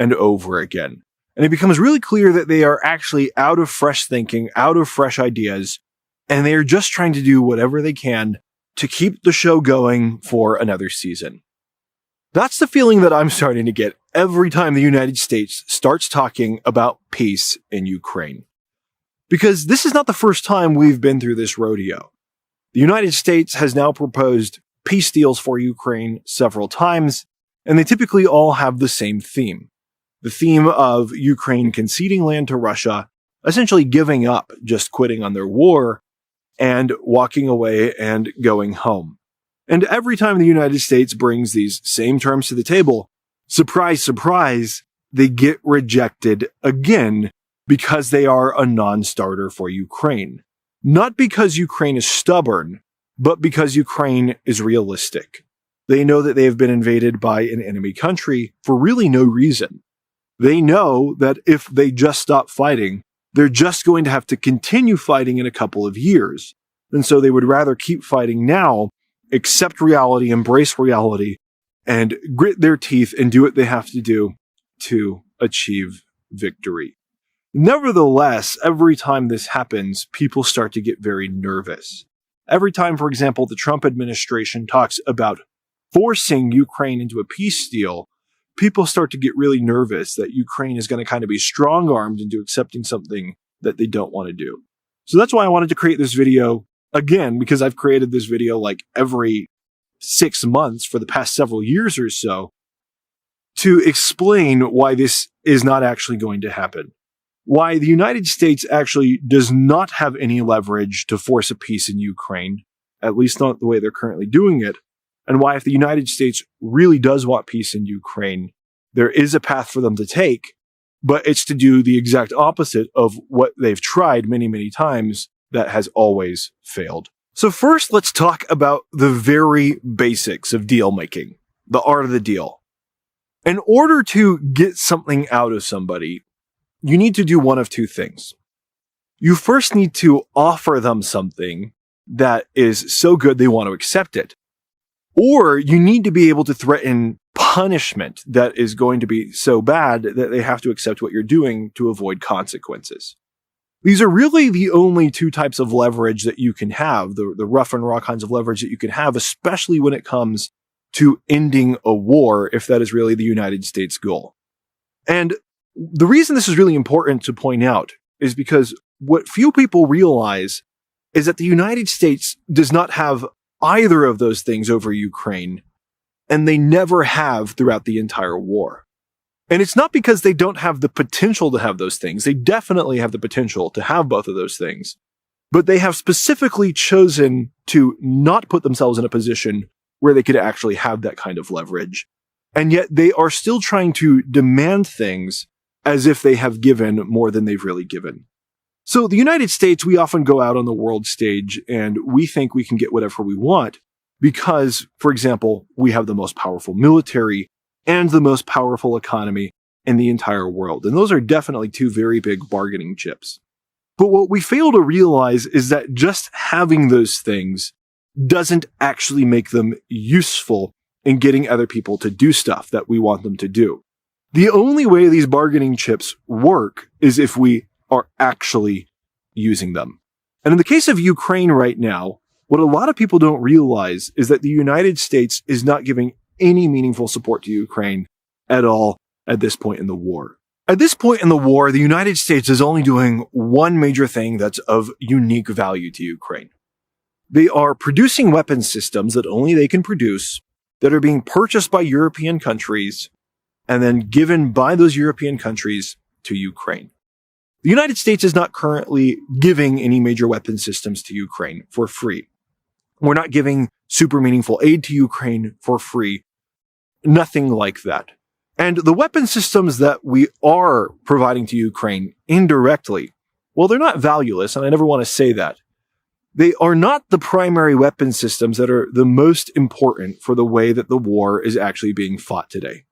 and over again. And it becomes really clear that they are actually out of fresh thinking, out of fresh ideas, and they are just trying to do whatever they can to keep the show going for another season. That's the feeling that I'm starting to get every time the United States starts talking about peace in Ukraine. Because this is not the first time we've been through this rodeo. The United States has now proposed peace deals for Ukraine several times, and they typically all have the same theme. The theme of Ukraine conceding land to Russia, essentially giving up, just quitting on their war, and walking away and going home. And every time the United States brings these same terms to the table, surprise, surprise, they get rejected again because they are a non-starter for Ukraine. Not because Ukraine is stubborn, but because Ukraine is realistic. They know that they have been invaded by an enemy country for really no reason. They know that if they just stop fighting, they're just going to have to continue fighting in a couple of years. And so they would rather keep fighting now, accept reality, embrace reality, and grit their teeth and do what they have to do to achieve victory. Nevertheless, every time this happens, people start to get very nervous. Every time, for example, the Trump administration talks about forcing Ukraine into a peace deal, people start to get really nervous that Ukraine is going to kind of be strong-armed into accepting something that they don't want to do. So that's why I wanted to create this video again, because I've created this video like every 6 months for the past several years or so to explain why this is not actually going to happen. Why the United States actually does not have any leverage to force a peace in Ukraine, at least not the way they're currently doing it, and why if the United States really does want peace in Ukraine, there is a path for them to take, but it's to do the exact opposite of what they've tried many, many times that has always failed. So first, let's talk about the very basics of deal making, the art of the deal. In order to get something out of somebody, you need to do one of two things. You first need to offer them something that is so good they want to accept it. Or you need to be able to threaten punishment that is going to be so bad that they have to accept what you're doing to avoid consequences. These are really the only two types of leverage that you can have, the rough and raw kinds of leverage that you can have, especially when it comes to ending a war, if that is really the United States goal. And the reason this is really important to point out is because what few people realize is that the United States does not have either of those things over Ukraine, and they never have throughout the entire war. And it's not because they don't have the potential to have those things. They definitely have the potential to have both of those things. But they have specifically chosen to not put themselves in a position where they could actually have that kind of leverage. And yet they are still trying to demand things as if they have given more than they've really given. So the United States, we often go out on the world stage and we think we can get whatever we want because, for example, we have the most powerful military and the most powerful economy in the entire world. And those are definitely two very big bargaining chips. But what we fail to realize is that just having those things doesn't actually make them useful in getting other people to do stuff that we want them to do. The only way these bargaining chips work is if we are actually using them. And in the case of Ukraine right now, what a lot of people don't realize is that the United States is not giving any meaningful support to Ukraine at all at this point in the war. At this point in the war, the United States is only doing one major thing that's of unique value to Ukraine. They are producing weapon systems that only they can produce that are being purchased by European countries and then given by those European countries to Ukraine. The United States is not currently giving any major weapon systems to Ukraine for free. We're not giving super meaningful aid to Ukraine for free. Nothing like that. And the weapon systems that we are providing to Ukraine indirectly, well, they're not valueless, and I never want to say that. They are not the primary weapon systems that are the most important for the way that the war is actually being fought today.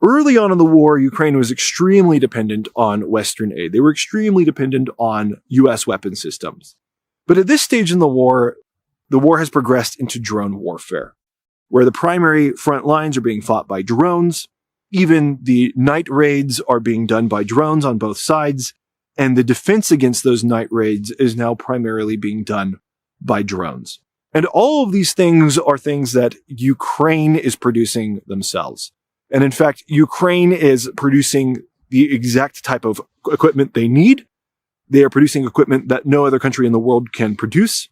Early on in the war, Ukraine was extremely dependent on Western aid. They were extremely dependent on US weapon systems. But at this stage in the war has progressed into drone warfare, where the primary front lines are being fought by drones, Even the night raids are being done by drones on both sides, and the defense against those night raids is now primarily being done by drones. And all of these things are things that Ukraine is producing themselves. And in fact, Ukraine is producing the exact type of equipment they need. They are producing equipment that no other country in the world can produce.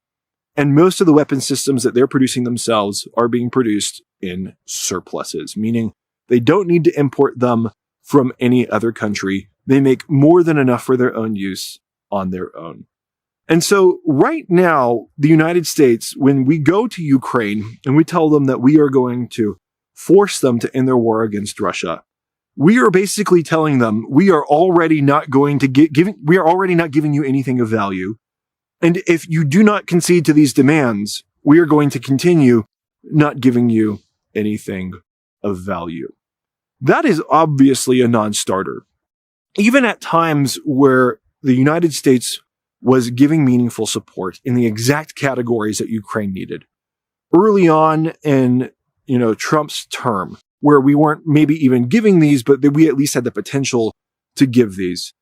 And most of the weapon systems that they're producing themselves are being produced in surpluses, meaning they don't need to import them from any other country. They make more than enough for their own use on their own. And so right now, the United States, when we go to Ukraine and we tell them that we are going to force them to end their war against Russia, we are basically telling them we are already not going to we are already not giving you anything of value. And if you do not concede to these demands, we are going to continue not giving you anything of value. That is obviously a non-starter. Even at times where the United States was giving meaningful support in the exact categories that Ukraine needed. Early on in, Trump's term, where we weren't maybe even giving these, but that we at least had the potential to give these.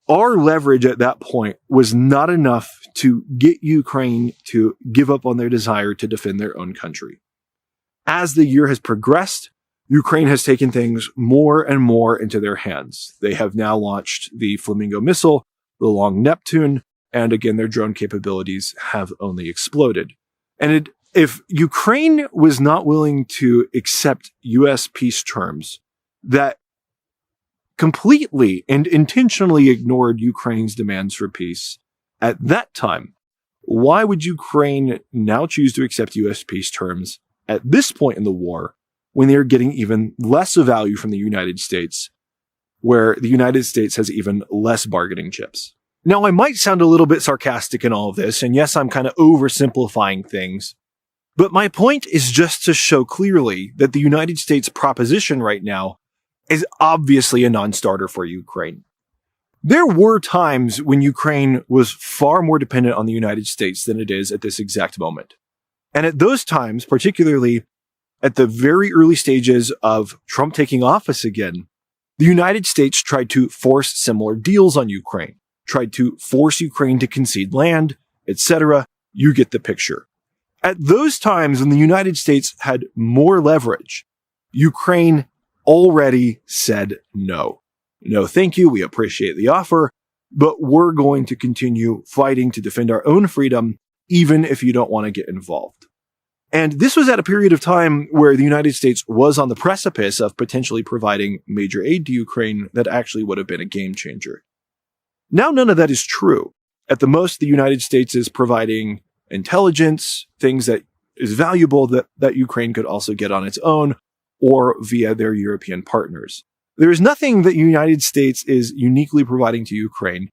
Our leverage at that point was not enough to get Ukraine to give up on their desire to defend their own country. As the year has progressed, Ukraine has taken things more and more into their hands. They have now launched the Flamingo missile, the Long Neptune, and again, their drone capabilities have only exploded. And if Ukraine was not willing to accept U.S. peace terms that completely and intentionally ignored Ukraine's demands for peace at that time, why would Ukraine now choose to accept U.S. peace terms at this point in the war when they are getting even less value from the United States, where the United States has even less bargaining chips? Now, I might sound a little bit sarcastic in all of this, and yes, I'm kind of oversimplifying things, but my point is just to show clearly that the United States proposition right now is obviously a non-starter for Ukraine. There were times when Ukraine was far more dependent on the United States than it is at this exact moment. And at those times, particularly at the very early stages of Trump taking office again, the United States tried to force similar deals on Ukraine, tried to force Ukraine to concede land, etc. You get the picture. At those times when the United States had more leverage, Ukraine already said no. No, thank you. We appreciate the offer, but we're going to continue fighting to defend our own freedom, even if you don't want to get involved. And this was at a period of time where the United States was on the precipice of potentially providing major aid to Ukraine that actually would have been a game changer. Now, none of that is true. At the most, the United States is providing intelligence, things that is valuable that Ukraine could also get on its own or via their European partners. There is nothing that the United States is uniquely providing to Ukraine.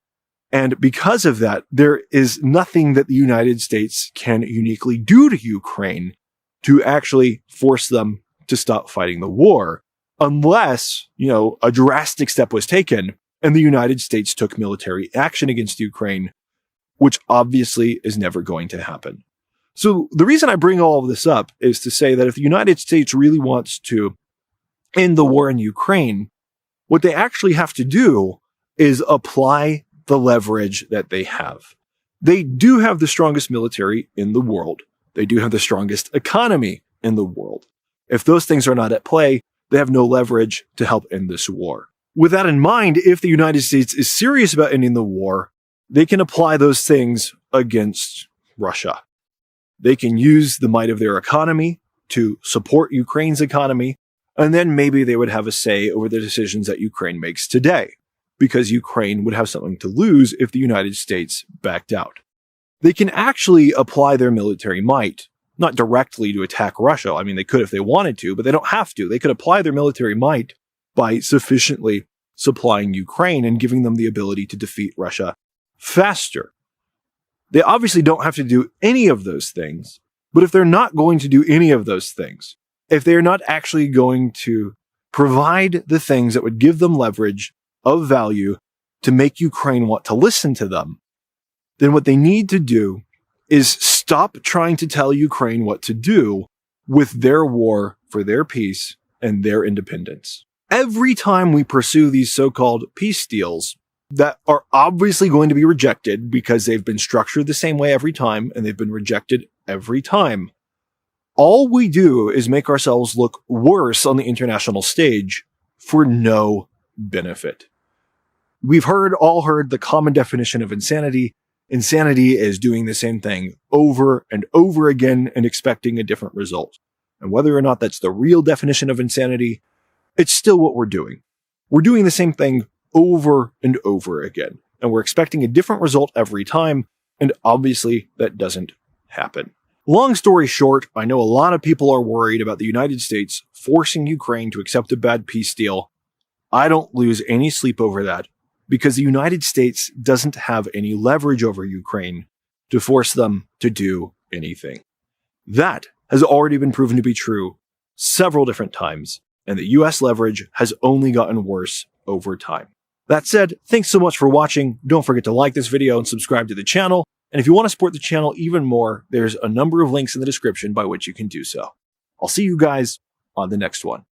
And because of that, there is nothing that the United States can uniquely do to Ukraine to actually force them to stop fighting the war, unless, a drastic step was taken and the United States took military action against Ukraine, which obviously is never going to happen. So the reason I bring all of this up is to say that if the United States really wants to end the war in Ukraine, what they actually have to do is apply the leverage that they have. They do have the strongest military in the world. They do have the strongest economy in the world. If those things are not at play, they have no leverage to help end this war. With that in mind, if the United States is serious about ending the war, they can apply those things against Russia. They can use the might of their economy to support Ukraine's economy, and then maybe they would have a say over the decisions that Ukraine makes today, because Ukraine would have something to lose if the United States backed out. They can actually apply their military might, not directly to attack Russia. I mean, they could if they wanted to, but they don't have to. They could apply their military might by sufficiently supplying Ukraine and giving them the ability to defeat Russia faster. They obviously don't have to do any of those things, but if they're not going to do any of those things, if they're not actually going to provide the things that would give them leverage of value to make Ukraine want to listen to them, then what they need to do is stop trying to tell Ukraine what to do with their war for their peace and their independence. Every time we pursue these so-called peace deals that are obviously going to be rejected because they've been structured the same way every time and they've been rejected every time, all we do is make ourselves look worse on the international stage for no benefit. We've all heard the common definition of insanity. Insanity is doing the same thing over and over again and expecting a different result. And whether or not that's the real definition of insanity, it's still what we're doing. We're doing the same thing over and over again, and we're expecting a different result every time, and obviously that doesn't happen. Long story short, I know a lot of people are worried about the United States forcing Ukraine to accept a bad peace deal. I don't lose any sleep over that, because the United States doesn't have any leverage over Ukraine to force them to do anything. That has already been proven to be true several different times, and the US leverage has only gotten worse over time. That said, thanks so much for watching. Don't forget to like this video and subscribe to the channel. And if you want to support the channel even more, there's a number of links in the description by which you can do so. I'll see you guys on the next one.